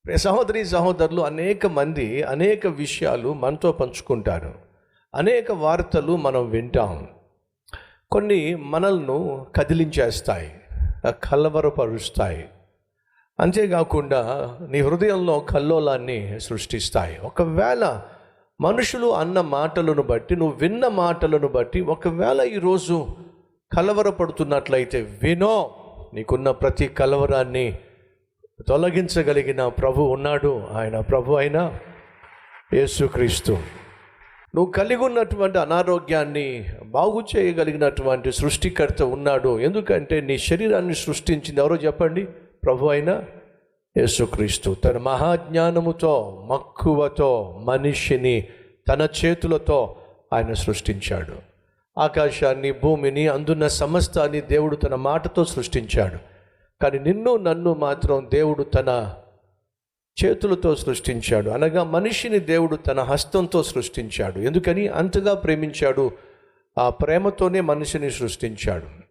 ప్రియ సహోదరి సహోదరులు, అనేక మంది అనేక విషయాలు మనతో పంచుకుంటారు. అనేక వార్తలు మనం వింటాం. కొన్ని మనల్ని కదిలించేస్తాయి, కలవరపరుస్తాయి. అంతేకాకుండా నీ హృదయంలో కల్లోలాన్ని సృష్టిస్తాయి. ఒకవేళ మనుషులు అన్న మాటలను బట్టి, నువ్వు విన్న మాటలను బట్టి ఒకవేళ ఈరోజు కలవరపడుతున్నట్లయితే వినో. నీకున్న ప్రతి కలవరాన్ని తొలగించగలిగిన ప్రభు ఉన్నాడు. ఆయన ప్రభు అయిన యేసుక్రీస్తు. నువ్వు కలిగి ఉన్నటువంటి అనారోగ్యాన్ని బాగు చేయగలిగినటువంటి సృష్టికర్త ఉన్నాడు. ఎందుకంటే నీ శరీరాన్ని సృష్టించింది ఎవరో చెప్పండి? ప్రభు అయిన యేసుక్రీస్తు. తన మహాజ్ఞానముతో, మక్కువతో మనిషిని తన చేతులతో ఆయన సృష్టించాడు. ఆకాశాన్ని, భూమిని, అందున్న సమస్తాన్ని దేవుడు తన మాటతో సృష్టించాడు. కానీ నిన్ను నన్ను మాత్రం దేవుడు తన చేతులతో సృష్టించాడు. అనగా మనిషిని దేవుడు తన హస్తంతో సృష్టించాడు. ఎందుకని? అంతగా ప్రేమించాడు. ఆ ప్రేమతోనే మనిషిని సృష్టించాడు.